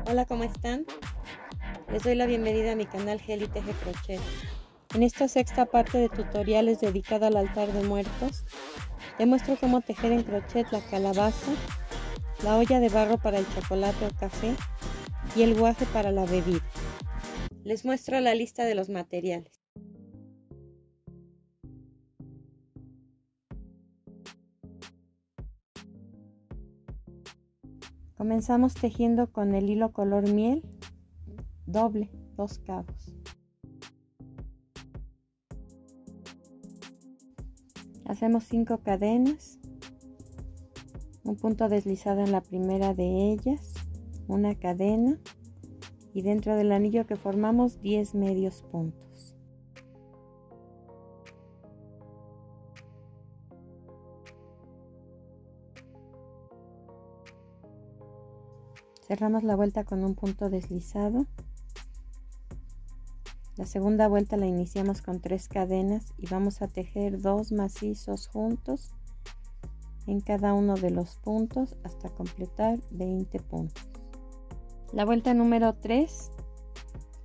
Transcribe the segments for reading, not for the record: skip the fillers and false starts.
Hola, ¿cómo están? Les doy la bienvenida a mi canal Geli Teje Crochet. En esta sexta parte de tutoriales dedicada al altar de muertos, te muestro cómo tejer en crochet la calabaza, la olla de barro para el chocolate o café y el guaje para la bebida. Les muestro la lista de los materiales. Comenzamos tejiendo con el hilo color miel, doble, 2 cabos. Hacemos 5 cadenas, un punto deslizado en la primera de ellas, una cadena y dentro del anillo que formamos 10 medios puntos. Cerramos la vuelta con un punto deslizado. La segunda vuelta la iniciamos con 3 cadenas y vamos a tejer 2 macizos juntos en cada uno de los puntos hasta completar 20 puntos. La vuelta número 3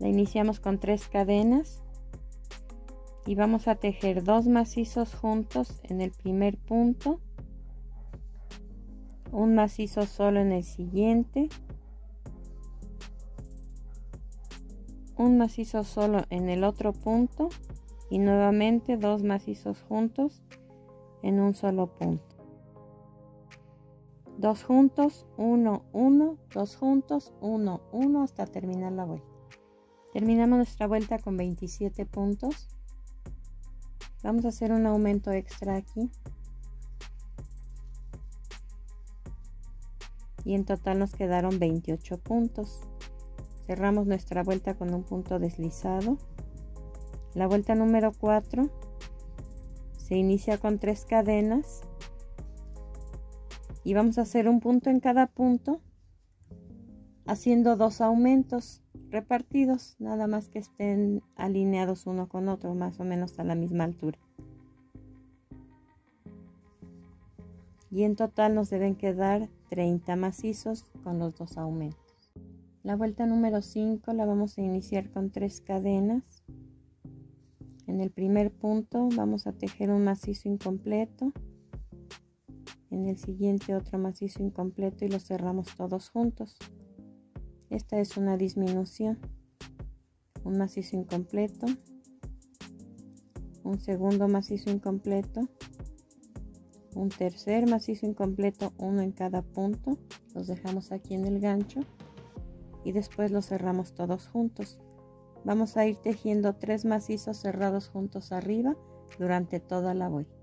la iniciamos con 3 cadenas y vamos a tejer 2 macizos juntos en el primer punto, un macizo solo en el siguiente, un macizo solo en el otro punto y nuevamente 2 macizos juntos en un solo punto. 2 juntos, 1, 1, 2 juntos, 1, 1 hasta terminar la vuelta. Terminamos nuestra vuelta con 27 puntos. Vamos a hacer un aumento extra aquí. Y en total nos quedaron 28 puntos. Cerramos nuestra vuelta con un punto deslizado. La vuelta número 4 se inicia con 3 cadenas y vamos a hacer un punto en cada punto haciendo 2 aumentos repartidos, nada más que estén alineados uno con otro, más o menos a la misma altura. Y en total nos deben quedar 30 macizos con los 2 aumentos. La vuelta número 5 la vamos a iniciar con 3 cadenas. En el primer punto vamos a tejer un macizo incompleto, en el siguiente otro macizo incompleto y los cerramos todos juntos. Esta es una disminución, un macizo incompleto, un segundo macizo incompleto, un tercer macizo incompleto, uno en cada punto, los dejamos aquí en el gancho y después los cerramos todos juntos. Vamos a ir tejiendo 3 macizos cerrados juntos arriba durante toda la vuelta.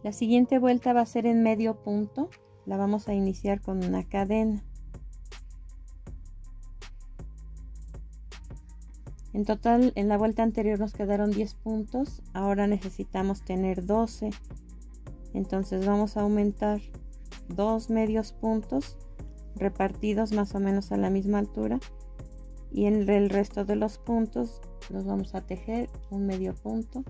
La siguiente vuelta va a ser en medio punto, la vamos a iniciar con una cadena. En total en la vuelta anterior nos quedaron 10 puntos, ahora necesitamos tener 12, entonces vamos a aumentar 2 medios puntos repartidos más o menos a la misma altura y en el resto de los puntos los vamos a tejer un medio punto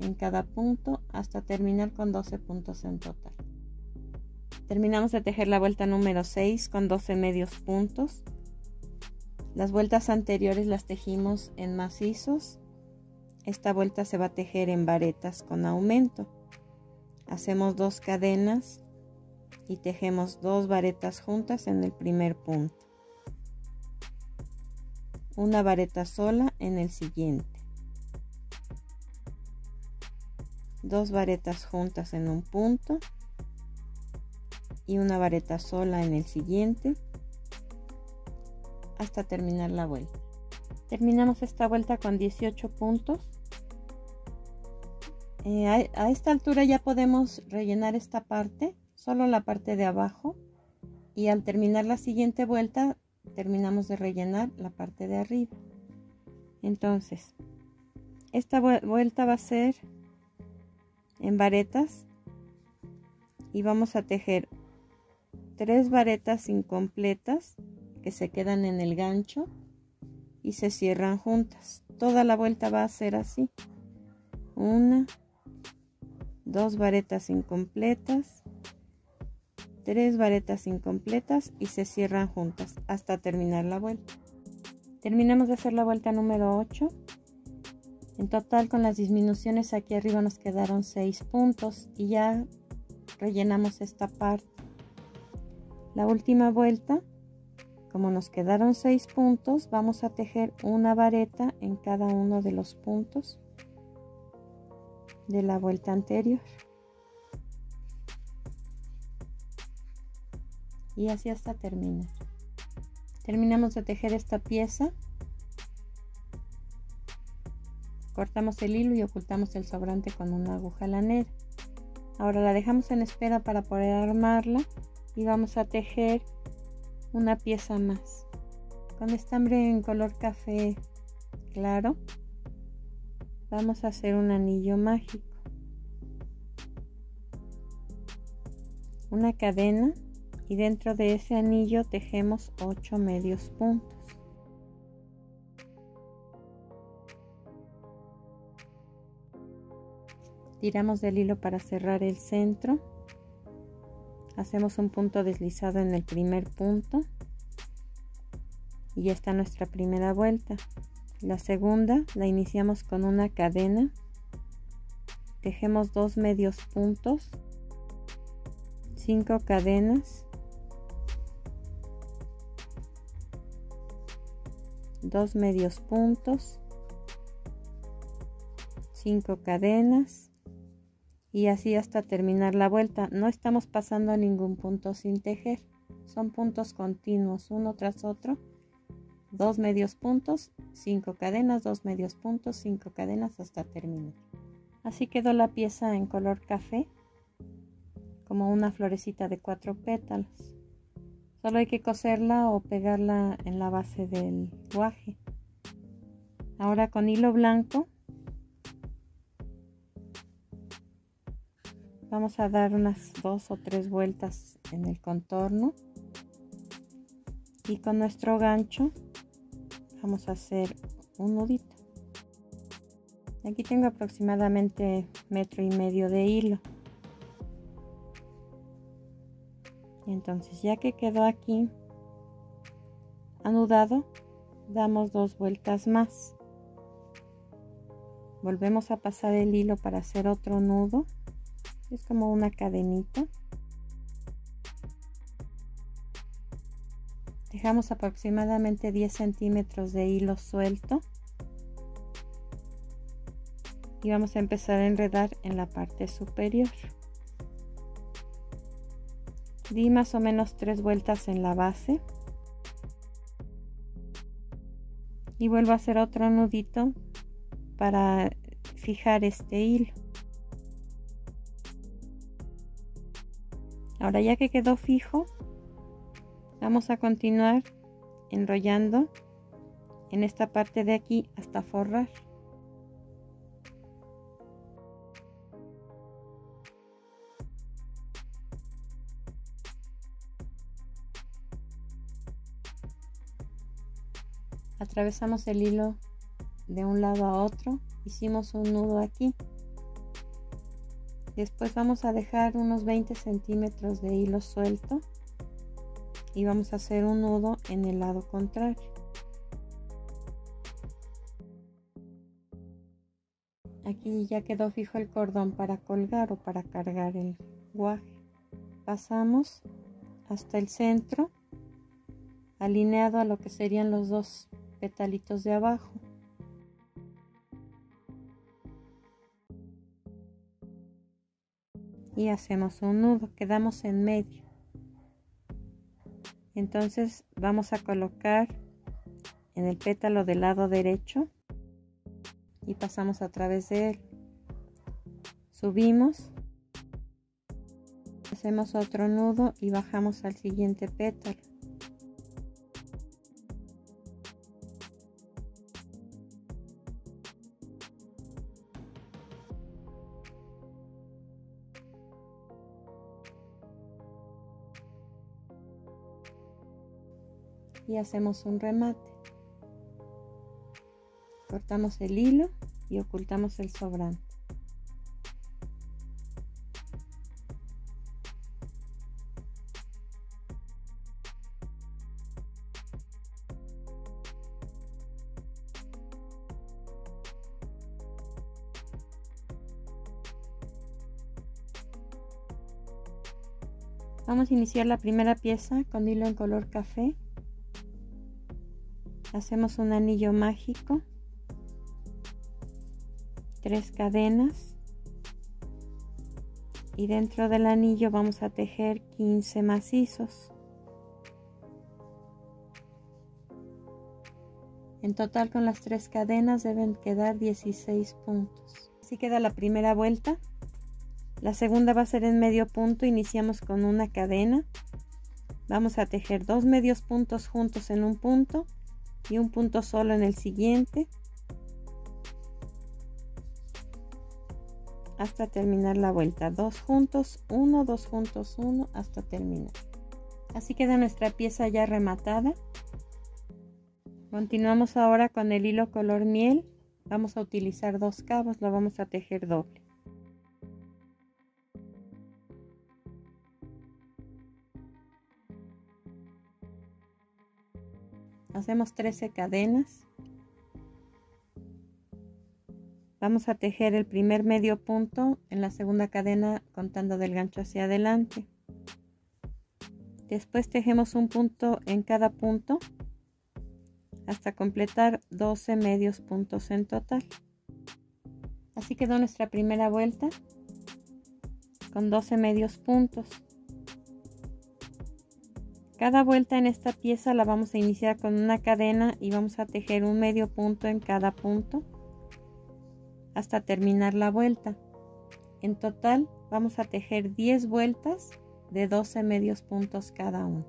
en cada punto hasta terminar con 12 puntos en total. Terminamos de tejer la vuelta número 6 con 12 medios puntos. Las vueltas anteriores las tejimos en macizos. Esta vuelta se va a tejer en varetas con aumento. Hacemos 2 cadenas y tejemos 2 varetas juntas en el primer punto, una vareta sola en el siguiente, 2 varetas juntas en un punto y una vareta sola en el siguiente hasta terminar la vuelta. Terminamos esta vuelta con 18 puntos. A esta altura ya podemos rellenar esta parte, solo la parte de abajo, y al terminar la siguiente vuelta terminamos de rellenar la parte de arriba. Entonces esta vuelta va a ser en varetas y vamos a tejer 3 varetas incompletas que se quedan en el gancho y se cierran juntas. Toda la vuelta va a ser así: 1, 2 varetas incompletas, 3 varetas incompletas y se cierran juntas hasta terminar la vuelta. Terminamos de hacer la vuelta número 8. En total, con las disminuciones aquí arriba nos quedaron 6 puntos y ya rellenamos esta parte. La última vuelta, como nos quedaron 6 puntos, vamos a tejer una vareta en cada uno de los puntos de la vuelta anterior. Y así hasta terminar. Terminamos de tejer esta pieza. Cortamos el hilo y ocultamos el sobrante con una aguja lanera. Ahora la dejamos en espera para poder armarla y vamos a tejer una pieza más. Con estambre en color café claro vamos a hacer un anillo mágico. Una cadena y dentro de ese anillo tejemos 8 medios puntos. Tiramos del hilo para cerrar el centro. Hacemos un punto deslizado en el primer punto. Y ya está nuestra primera vuelta. La segunda la iniciamos con una cadena. Tejemos 2 medios puntos. 5 cadenas. 2 medios puntos. 5 cadenas. Y así hasta terminar la vuelta. No estamos pasando a ningún punto sin tejer, son puntos continuos uno tras otro. 2 medios puntos, 5 cadenas, 2 medios puntos, 5 cadenas hasta terminar. Así quedó la pieza en color café, como una florecita de 4 pétalos. Solo hay que coserla o pegarla en la base del guaje. Ahora con hilo blanco vamos a dar unas 2 o 3 vueltas en el contorno y con nuestro gancho vamos a hacer un nudito. Aquí tengo aproximadamente 1,5 metros de hilo. Entonces, ya que quedó aquí anudado, damos 2 vueltas más. Volvemos a pasar el hilo para hacer otro nudo. Es como una cadenita. Dejamos aproximadamente 10 centímetros de hilo suelto y vamos a empezar a enredar en la parte superior. Di más o menos 3 vueltas en la base y vuelvo a hacer otro nudito para fijar este hilo. Ahora ya que quedó fijo, vamos a continuar enrollando en esta parte de aquí hasta forrar. Atravesamos el hilo de un lado a otro, hicimos un nudo aquí. Después vamos a dejar unos 20 centímetros de hilo suelto y vamos a hacer un nudo en el lado contrario. Aquí ya quedó fijo el cordón para colgar o para cargar el guaje. Pasamos hasta el centro, alineado a lo que serían los 2 petalitos de abajo. Y hacemos un nudo, quedamos en medio. Entonces vamos a colocar en el pétalo del lado derecho y pasamos a través de él. Subimos, hacemos otro nudo y bajamos al siguiente pétalo. Y hacemos un remate. Cortamos el hilo y ocultamos el sobrante. Vamos a iniciar la primera pieza con hilo en color café. Hacemos un anillo mágico, 3 cadenas y dentro del anillo vamos a tejer 15 macizos. En total con las 3 cadenas deben quedar 16 puntos. Así queda la primera vuelta. La segunda va a ser en medio punto. Iniciamos con una cadena. Vamos a tejer 2 medios puntos juntos en un punto y un punto solo en el siguiente hasta terminar la vuelta. 2 juntos, 1, 2 juntos, 1 hasta terminar. Así queda nuestra pieza ya rematada. Continuamos ahora con el hilo color miel. Vamos a utilizar 2 cabos, lo vamos a tejer doble. Hacemos 13 cadenas. Vamos a tejer el primer medio punto en la segunda cadena contando del gancho hacia adelante. Después tejemos un punto en cada punto hasta completar 12 medios puntos en total. Así quedó nuestra primera vuelta con 12 medios puntos. Cada vuelta en esta pieza la vamos a iniciar con una cadena y vamos a tejer un medio punto en cada punto hasta terminar la vuelta. En total vamos a tejer 10 vueltas de 12 medios puntos cada uno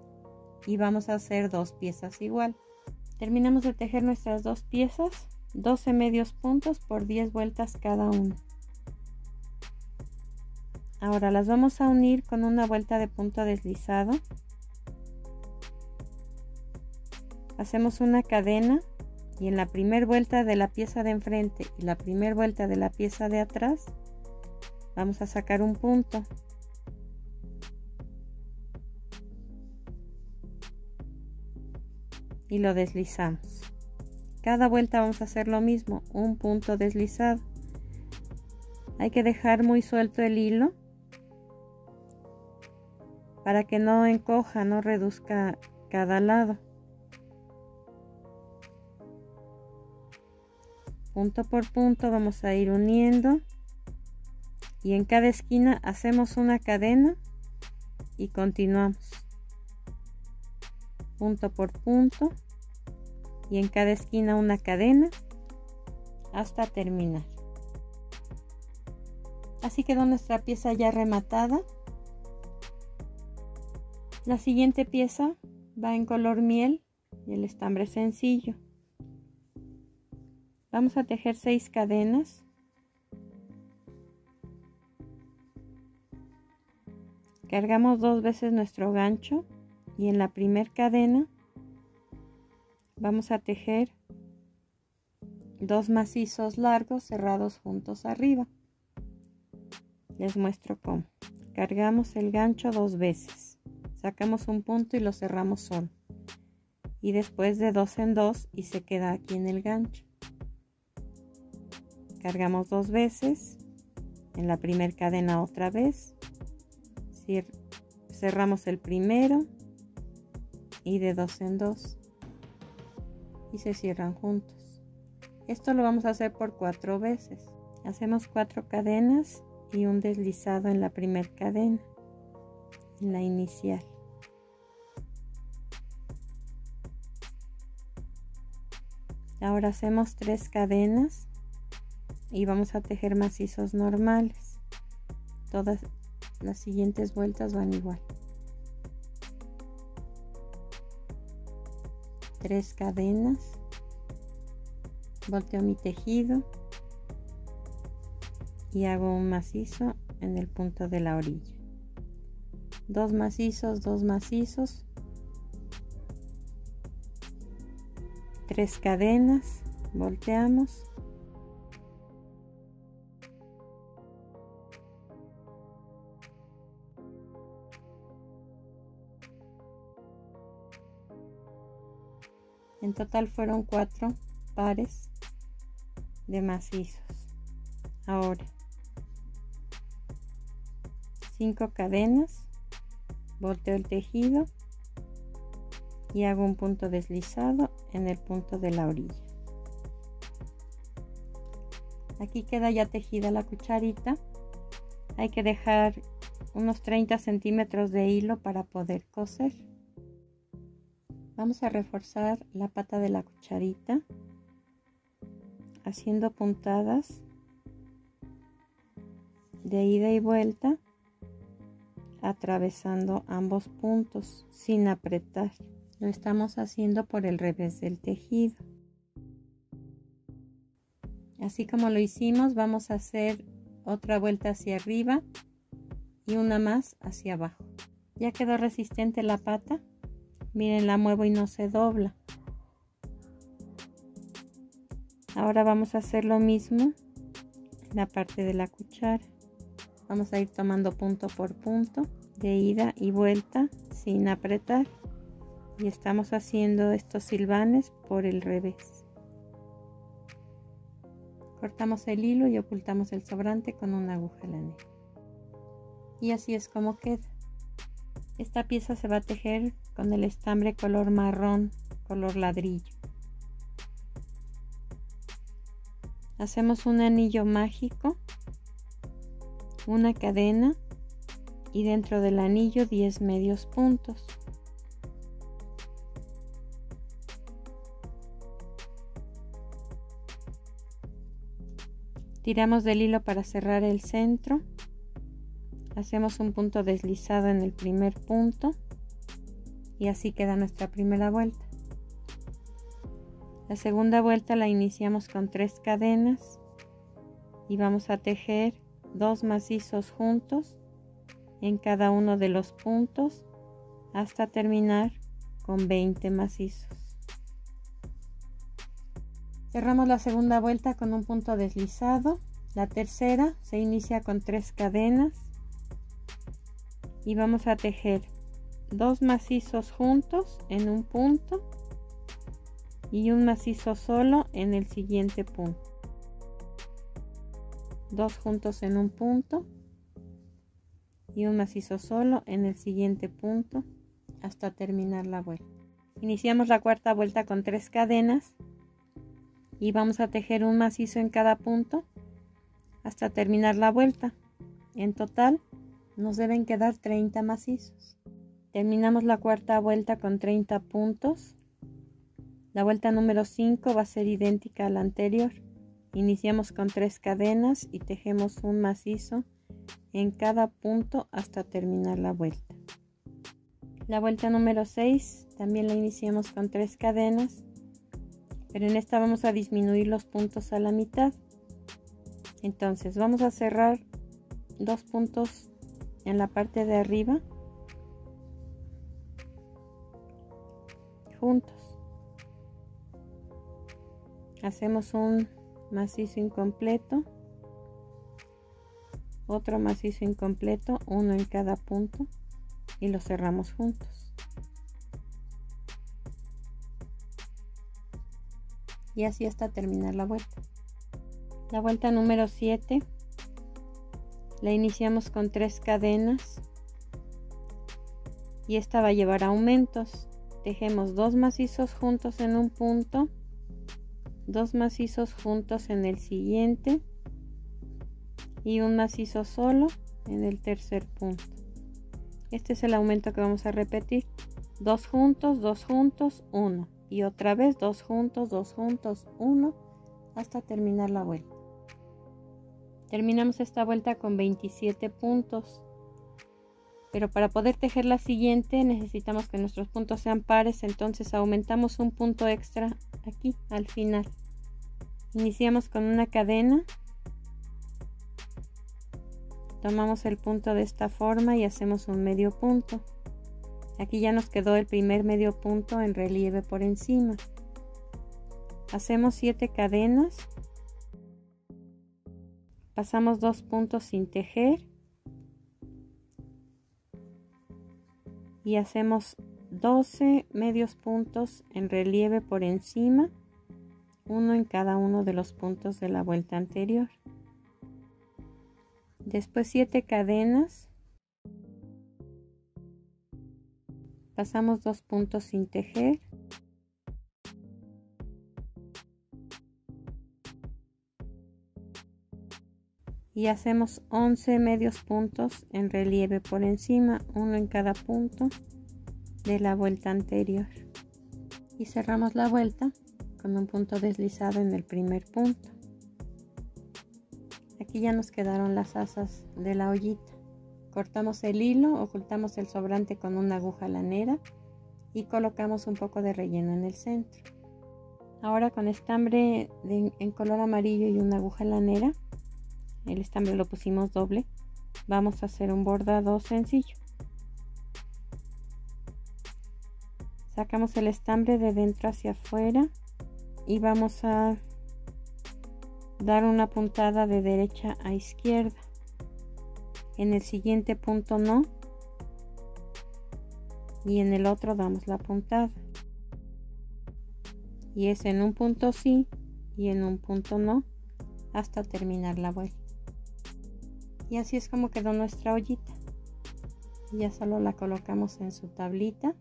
y vamos a hacer 2 piezas igual. Terminamos de tejer nuestras 2 piezas, 12 medios puntos por 10 vueltas cada una. Ahora las vamos a unir con una vuelta de punto deslizado. Hacemos una cadena y en la primera vuelta de la pieza de enfrente y la primera vuelta de la pieza de atrás vamos a sacar un punto. Y lo deslizamos. Cada vuelta vamos a hacer lo mismo, un punto deslizado. Hay que dejar muy suelto el hilo para que no encoja, no reduzca cada lado. Punto por punto vamos a ir uniendo y en cada esquina hacemos una cadena y continuamos punto por punto y en cada esquina una cadena hasta terminar. Así quedó nuestra pieza ya rematada. La siguiente pieza va en color miel y el estambre sencillo. Vamos a tejer 6 cadenas. Cargamos 2 veces nuestro gancho y en la primera cadena vamos a tejer 2 macizos largos cerrados juntos arriba. Les muestro cómo. Cargamos el gancho 2 veces, sacamos un punto y lo cerramos solo y después de 2 en 2 y se queda aquí en el gancho. Cargamos 2 veces, en la primera cadena otra vez, cerramos el primero y de 2 en 2 y se cierran juntos. Esto lo vamos a hacer por 4 veces. Hacemos 4 cadenas y un deslizado en la primera cadena, en la inicial. Ahora hacemos 3 cadenas y vamos a tejer macizos normales. Todas las siguientes vueltas van igual. 3 cadenas, volteo mi tejido y hago un macizo en el punto de la orilla. 2 macizos, 2 macizos, 3 cadenas, volteamos. En total fueron 4 pares de macizos. Ahora 5 cadenas, volteo el tejido y hago un punto deslizado en el punto de la orilla. Aquí queda ya tejida la cucharita. Hay que dejar unos 30 centímetros de hilo para poder coser. Vamos a reforzar la pata de la cucharita haciendo puntadas de ida y vuelta, atravesando ambos puntos sin apretar. Lo estamos haciendo por el revés del tejido. Así como lo hicimos, vamos a hacer otra vuelta hacia arriba y una más hacia abajo. Ya quedó resistente la pata. Miren, la muevo y no se dobla. Ahora vamos a hacer lo mismo en la parte de la cuchara. Vamos a ir tomando punto por punto de ida y vuelta sin apretar. Y estamos haciendo estos silbanes por el revés. Cortamos el hilo y ocultamos el sobrante con una aguja lanera. Y así es como queda. Esta pieza se va a tejer con el estambre color marrón, color ladrillo. Hacemos un anillo mágico, una cadena y dentro del anillo 10 medios puntos. Tiramos del hilo para cerrar el centro. Hacemos un punto deslizado en el primer punto y así queda nuestra primera vuelta. La segunda vuelta la iniciamos con 3 cadenas y vamos a tejer 2 macizos juntos en cada uno de los puntos hasta terminar con 20 macizos. Cerramos la segunda vuelta con un punto deslizado. La tercera se inicia con 3 cadenas y vamos a tejer 2 macizos juntos en un punto y un macizo solo en el siguiente punto. 2 juntos en un punto y un macizo solo en el siguiente punto hasta terminar la vuelta. Iniciamos la cuarta vuelta con 3 cadenas y vamos a tejer un macizo en cada punto hasta terminar la vuelta. En total nos deben quedar 30 macizos. Terminamos la cuarta vuelta con 30 puntos. La vuelta número 5 va a ser idéntica a la anterior. Iniciamos con 3 cadenas y tejemos un macizo en cada punto hasta terminar la vuelta. La vuelta número 6 también la iniciamos con 3 cadenas, pero en esta vamos a disminuir los puntos a la mitad. Entonces vamos a cerrar 2 puntos en la parte de arriba juntos. Hacemos un macizo incompleto, otro macizo incompleto, uno en cada punto y lo cerramos juntos. Y así hasta terminar la vuelta. La vuelta número 7 la iniciamos con 3 cadenas y esta va a llevar aumentos. Tejemos 2 macizos juntos en un punto, 2 macizos juntos en el siguiente y un macizo solo en el tercer punto. Este es el aumento que vamos a repetir: 2 juntos, 1 y otra vez 2 juntos, 1 hasta terminar la vuelta. Terminamos esta vuelta con 27 puntos, pero para poder tejer la siguiente necesitamos que nuestros puntos sean pares, entonces aumentamos un punto extra aquí al final. Iniciamos con una cadena, tomamos el punto de esta forma y hacemos un medio punto. Aquí ya nos quedó el primer medio punto en relieve por encima. Hacemos 7 cadenas, pasamos 2 puntos sin tejer y hacemos 12 medios puntos en relieve por encima, uno en cada uno de los puntos de la vuelta anterior. Después 7 cadenas pasamos 2 puntos sin tejer. Y hacemos 11 medios puntos en relieve por encima, uno en cada punto de la vuelta anterior. Y cerramos la vuelta con un punto deslizado en el primer punto. Aquí ya nos quedaron las asas de la ollita. Cortamos el hilo, ocultamos el sobrante con una aguja lanera y colocamos un poco de relleno en el centro. Ahora con estambre en color amarillo y una aguja lanera, el estambre lo pusimos doble, vamos a hacer un bordado sencillo. Sacamos el estambre de dentro hacia afuera y vamos a dar una puntada de derecha a izquierda. En el siguiente punto no, y en el otro damos la puntada, y es en un punto sí y en un punto no hasta terminar la vuelta. Y así es como quedó nuestra ollita. Ya solo la colocamos en su tablita.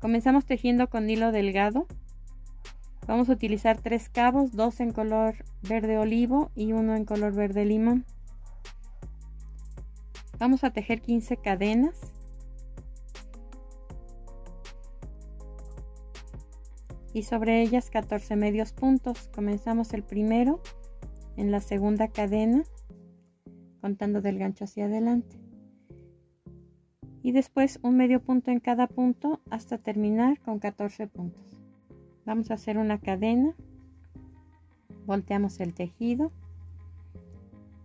Comenzamos tejiendo con hilo delgado. Vamos a utilizar 3 cabos, 2 en color verde olivo y 1 en color verde limón. Vamos a tejer 15 cadenas. Y sobre ellas 14 medios puntos. Comenzamos el primero en la segunda cadena, contando del gancho hacia adelante. Y después un medio punto en cada punto hasta terminar con 14 puntos. Vamos a hacer una cadena, volteamos el tejido.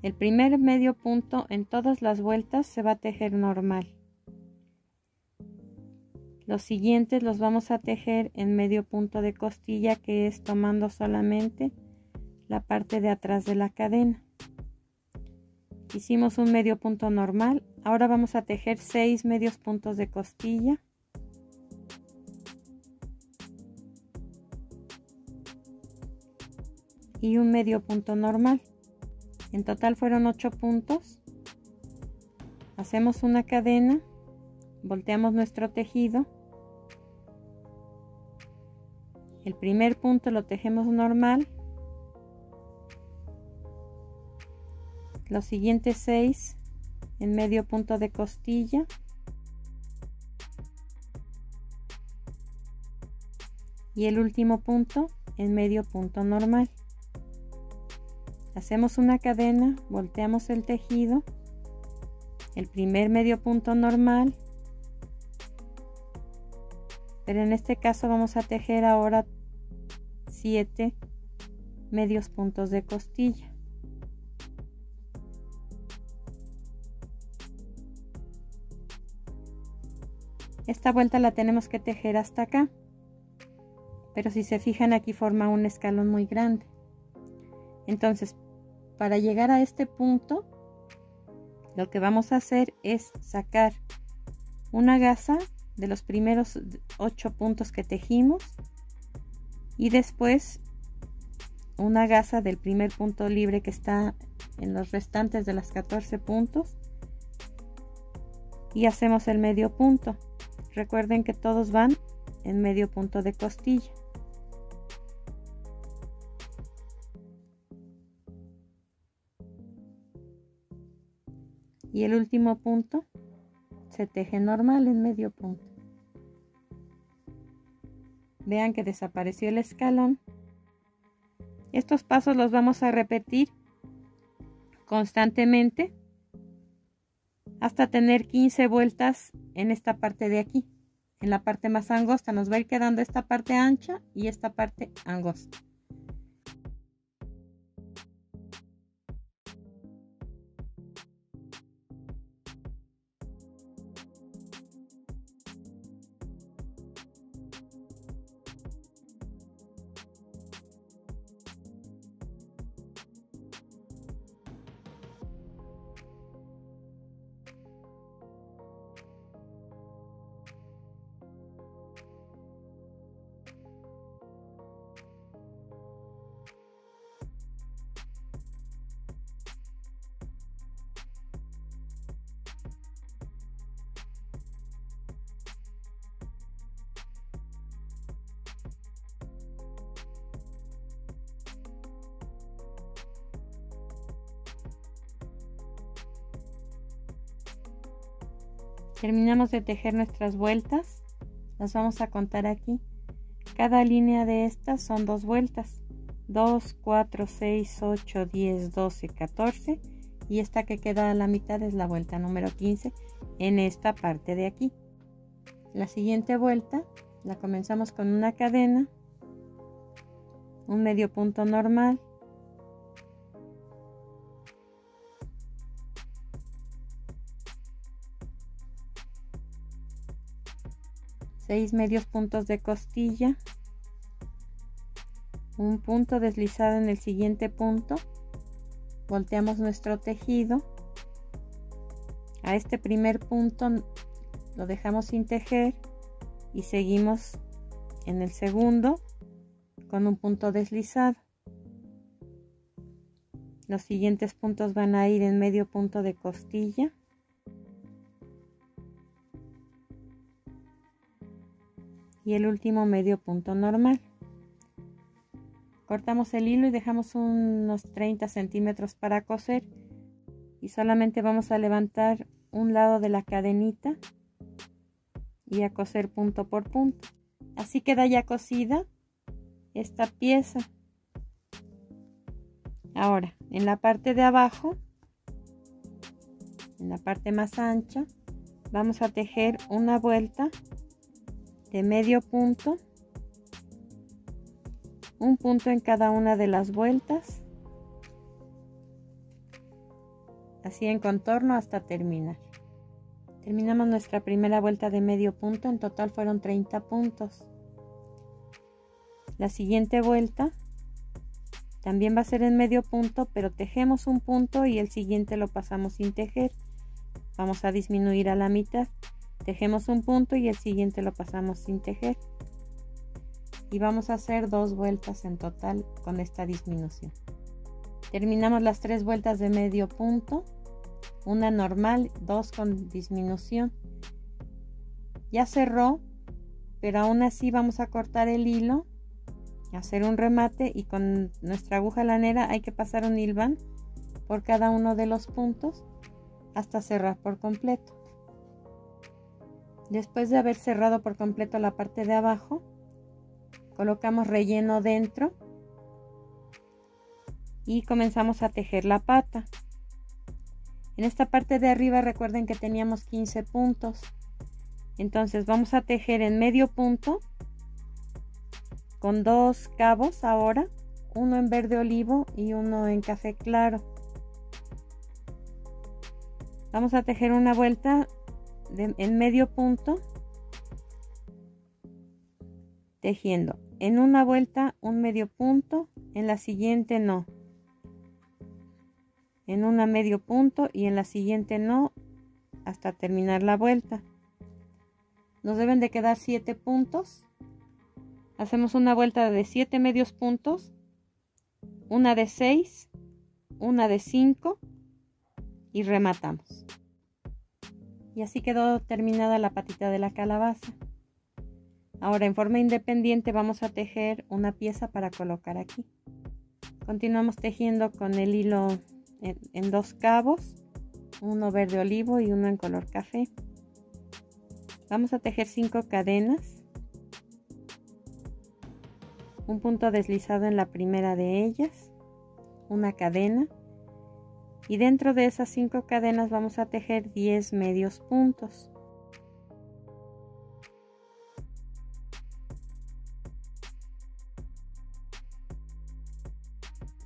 El primer medio punto en todas las vueltas se va a tejer normal. Los siguientes los vamos a tejer en medio punto de costilla, que es tomando solamente la parte de atrás de la cadena. Hicimos un medio punto normal. Ahora vamos a tejer 6 medios puntos de costilla. Y un medio punto normal. En total fueron 8 puntos. Hacemos una cadena, volteamos nuestro tejido. El primer punto lo tejemos normal. Los siguientes 6 en medio punto de costilla. Y el último punto en medio punto normal. Hacemos una cadena, volteamos el tejido. El primer medio punto normal. Pero en este caso vamos a tejer ahora 7 medios puntos de costilla. Esta vuelta la tenemos que tejer hasta acá, pero si se fijan aquí forma un escalón muy grande. Entonces, para llegar a este punto, lo que vamos a hacer es sacar una gasa de los primeros 8 puntos que tejimos y después una gasa del primer punto libre que está en los restantes de las 14 puntos y hacemos el medio punto. Recuerden que todos van en medio punto de costilla. Y el último punto se teje normal en medio punto. Vean que desapareció el escalón. Estos pasos los vamos a repetir constantemente hasta tener 15 vueltas en esta parte de aquí. En la parte más angosta nos va a ir quedando esta parte ancha y esta parte angosta. Terminamos de tejer nuestras vueltas, las vamos a contar aquí. Cada línea de estas son 2 vueltas, 2, 4, 6, 8, 10, 12, 14 y esta que queda a la mitad es la vuelta número 15 en esta parte de aquí. La siguiente vuelta la comenzamos con una cadena, un medio punto normal, seis medios puntos de costilla, un punto deslizado en el siguiente punto, volteamos nuestro tejido, a este primer punto lo dejamos sin tejer y seguimos en el segundo con un punto deslizado. Los siguientes puntos van a ir en medio punto de costilla, y el último medio punto normal. Cortamos el hilo y dejamos unos 30 centímetros para coser y solamente vamos a levantar un lado de la cadenita y a coser punto por punto. Así queda ya cosida esta pieza. Ahora en la parte de abajo, en la parte más ancha, vamos a tejer una vuelta de medio punto, un punto en cada una de las vueltas, así en contorno hasta terminar. Terminamos nuestra primera vuelta de medio punto, en total fueron 30 puntos. La siguiente vuelta también va a ser en medio punto, pero tejemos un punto y el siguiente lo pasamos sin tejer. Vamos a disminuir a la mitad. Tejemos un punto y el siguiente lo pasamos sin tejer. Y vamos a hacer 2 vueltas en total con esta disminución. Terminamos las 3 vueltas de medio punto, una normal, 2 con disminución. Ya cerró, pero aún así vamos a cortar el hilo, hacer un remate y con nuestra aguja lanera hay que pasar un hilván por cada uno de los puntos hasta cerrar por completo. Después de haber cerrado por completo la parte de abajo, colocamos relleno dentro y comenzamos a tejer la pata. En esta parte de arriba recuerden que teníamos 15 puntos, entonces vamos a tejer en medio punto con 2 cabos ahora, uno en verde olivo y uno en café claro. Vamos a tejer una vuelta en medio punto, tejiendo en una vuelta un medio punto, en la siguiente no, en una medio punto y en la siguiente no, hasta terminar la vuelta. Nos deben de quedar 7 puntos. Hacemos una vuelta de 7 medios puntos, una de 6, una de 5 y rematamos. Y así quedó terminada la patita de la calabaza. Ahora en forma independiente vamos a tejer una pieza para colocar aquí. Continuamos tejiendo con el hilo en 2 cabos, uno verde olivo y uno en color café. Vamos a tejer 5 cadenas, un punto deslizado en la primera de ellas, una cadena, y dentro de esas 5 cadenas vamos a tejer 10 medios puntos.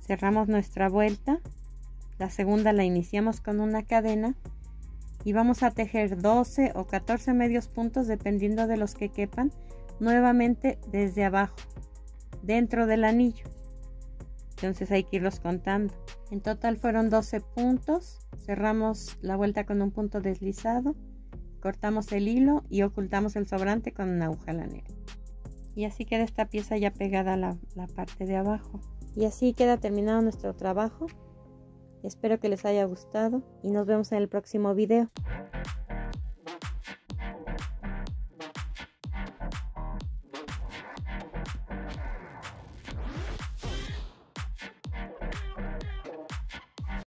Cerramos nuestra vuelta, la segunda la iniciamos con una cadena y vamos a tejer 12 o 14 medios puntos dependiendo de los que quepan, nuevamente desde abajo, dentro del anillo. Entonces hay que irlos contando. En total fueron 12 puntos. Cerramos la vuelta con un punto deslizado, cortamos el hilo y ocultamos el sobrante con una aguja lanera. Y así queda esta pieza ya pegada a la parte de abajo. Y así queda terminado nuestro trabajo. Espero que les haya gustado y nos vemos en el próximo video.